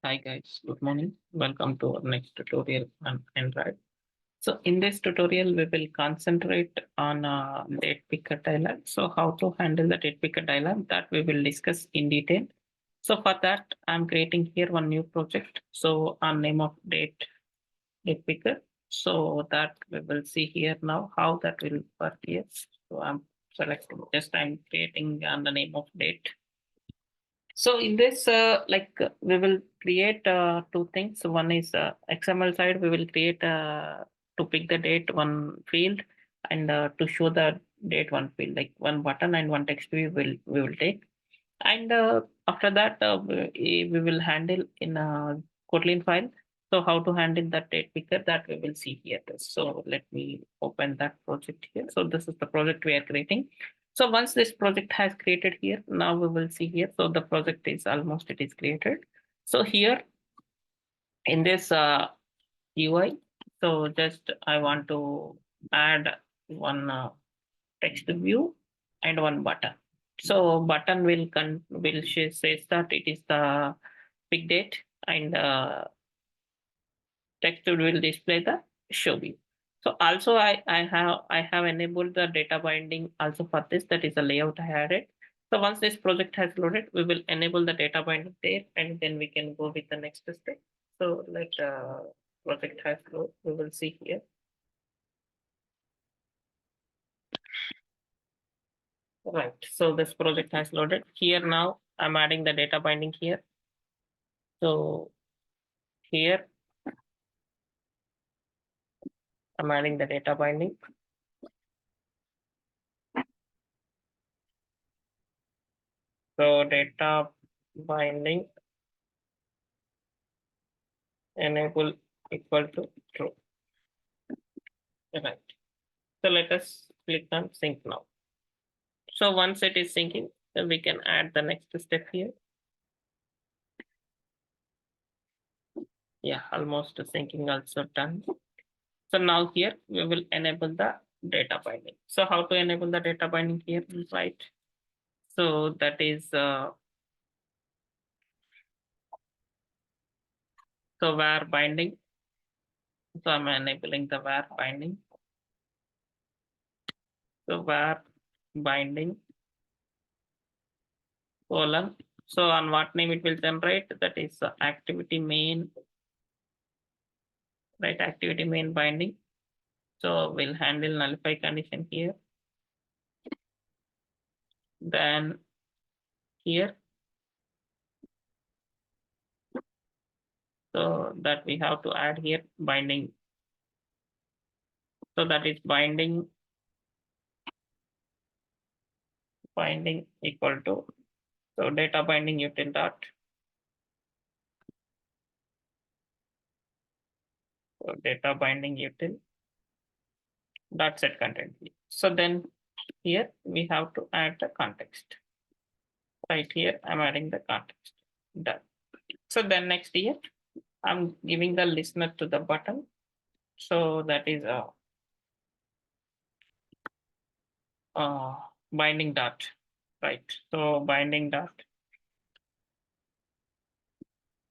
Hi guys, good morning. Welcome to our next tutorial on Android. So in this tutorial, we will concentrate on date picker dialog. So how to handle the date picker dialog, that we will discuss in detail. So for that, I'm creating here one new project. So on name of date picker. So that we will see here now how that will work here. So I'm selecting, just I'm creating on the name of date. So in this, we will create two things. One is XML side. We will create to pick the date one field, and to show the date one field, like one button and one text we will take. And after that, we will handle in a Kotlin file. So how to handle that date picker, that we will see here. So let me open that project here. So this is the project we are creating. So once this project has created here, now we will see here. So the project is almost, it is created. So here in this UI, so just I want to add one text view and one button. So button will says that it is the pick date, and text will display the show view. So also I have enabled the data binding also for this. That is the layout I added. So once this project has loaded, we will enable the data binding there, and then we can go with the next step. So let project has loaded. We will see here. Right. So this project has loaded here. Now I'm adding the data binding here. So here I'm adding the data binding. So data binding enable equal to true. Right. So let us click on sync now. So once it is syncing, then we can add the next step here. Yeah, almost syncing also done. So now here we will enable the data binding. So how to enable the data binding here, right? So that is so where binding. So I'm enabling the where binding. So where binding colon. So on what name it will generate, that is activity main, right? Activity main binding. So we'll handle nullify condition here. Then here, so that we have to add here binding. So that is binding equal to, so data binding util dot. So data binding util dot set content. So then here we have to add the context. Right here, I'm adding the context. Done. So then next here, I'm giving the listener to the button. So that is binding dot, right? So binding dot.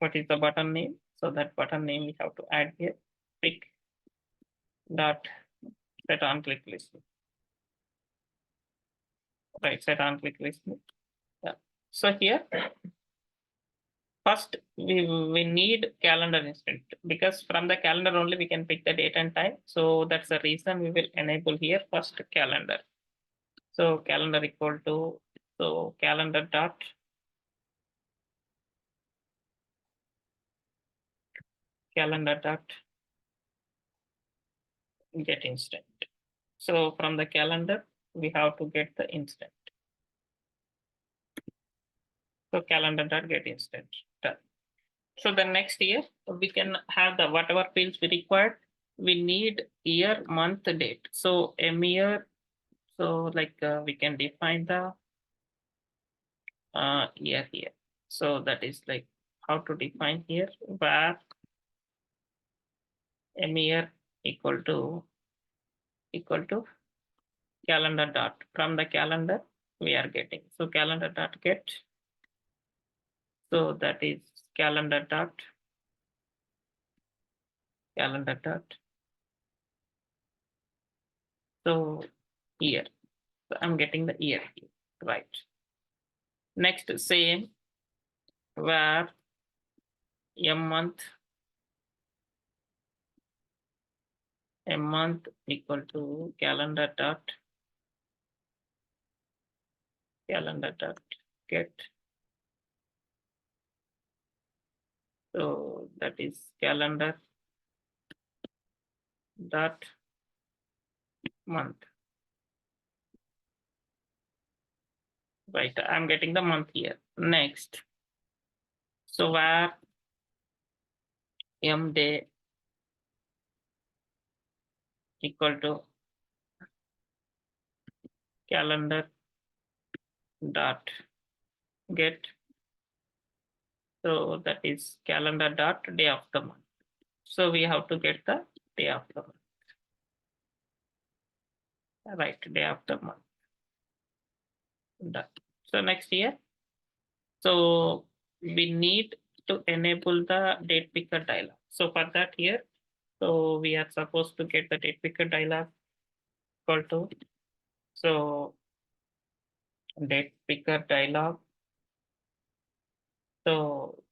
What is the button name? So that button name we have to add here. Pick dot set on click list. Right, set on click list. Yeah. So here, first we need calendar instant, because from the calendar only we can pick the date and time. So that's the reason we will enable here first calendar. So calendar equal to, so calendar dot get instant. So from the calendar, we have to get the instant. So calendar dot get instant. Done. So the next year, we can have the whatever fields we required. We need year, month, date. So a year, so like we can define the year here. So that is like how to define here, where a year equal to calendar dot. From the calendar we are getting. So calendar dot get. So that is calendar dot calendar dot. So year. So I'm getting the year here, right? Next, same where a month equal to calendar dot get. So that is calendar dot month. Right, I'm getting the month here. Next, so where m day equal to calendar dot get. So that is calendar dot day of the month. So we have to get the day of the month. Right, day of the month. Done. So next here, so we need to enable the date picker dialog. So for that here, so we are supposed to get the date picker dialog equal to, so date picker dialog. So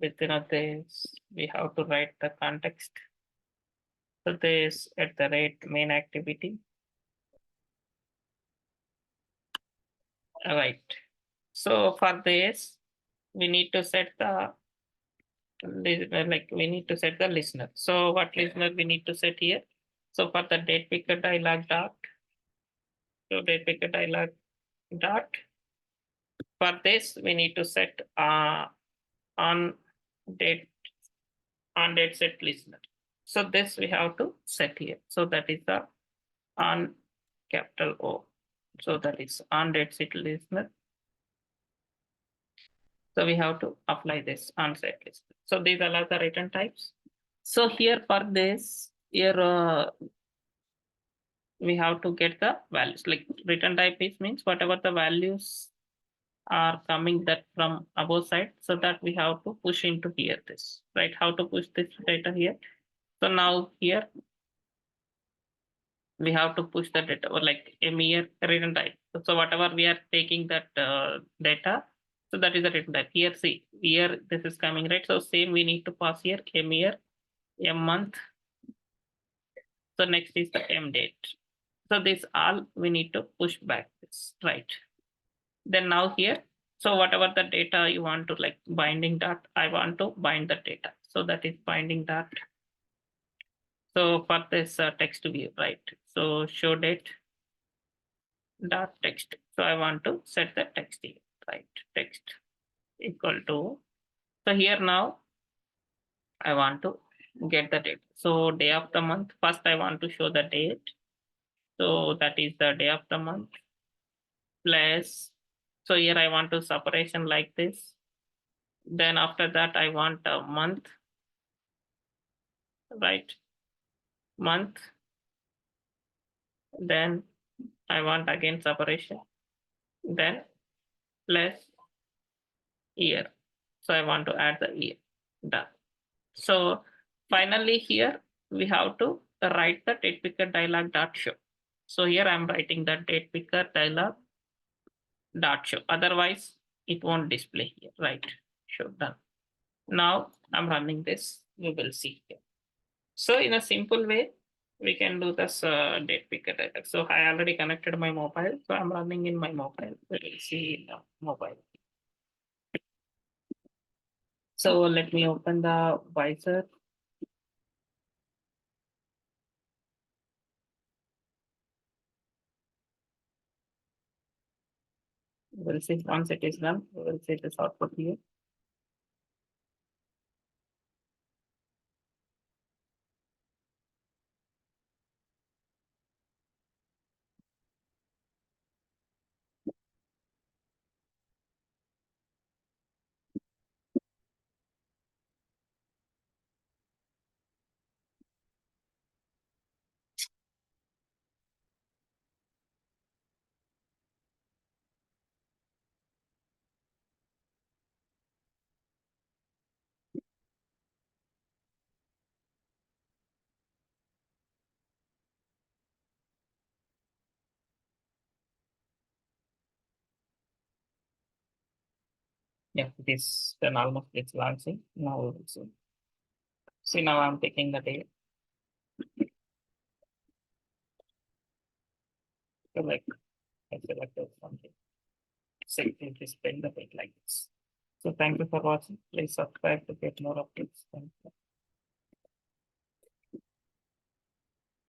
within of this, we have to write the context. So this at the rate main activity. Right. So for this, we need to set the like we need to set the listener. So what listener we need to set here? So for the date picker dialog dot, so date picker dialog dot. For this, we need to set on date on date set listener. So this we have to set here. So that is the on capital O. So that is on date set listener. So we have to apply this on set listener. So these are the return types. So here for this, here we have to get the values, like return type is means whatever the values are coming that from above side, so that we have to push into here this, right? How to push this data here? So now here we have to push the data or like a mere return type. So whatever we are taking that data, so that is the return type. Here, see, here this is coming, right? So same we need to pass here a mere a month. So next is the M date. So this all we need to push back this, right? Then now here, so whatever the data you want to like binding dot, I want to bind the data. So that is binding dot. So for this text view, right? So show date dot text. So I want to set the text here, right? Text equal to. So here now I want to get the date. So day of the month. First I want to show the date. So that is the day of the month plus. So here I want to separation like this. Then after that I want a month, right? Month. Then I want again separation. Then plus year. So I want to add the year. Done. So finally here we have to write the date picker dialog dot show. So here I'm writing the date picker dialog dot show. Otherwise it won't display here, right? Show done. Now I'm running this. You will see here. So in a simple way, we can do this date picker dialog. So I already connected my mobile. So I'm running in my mobile. We will see in the mobile. So let me open the visor. We'll see once it is done. We will see this output here. Yeah, it is then almost it's launching. Now we will see. See, now I'm taking the date. So like I selected something. Simply display the date like this. So thank you for watching. Please subscribe to get more updates. Thank you.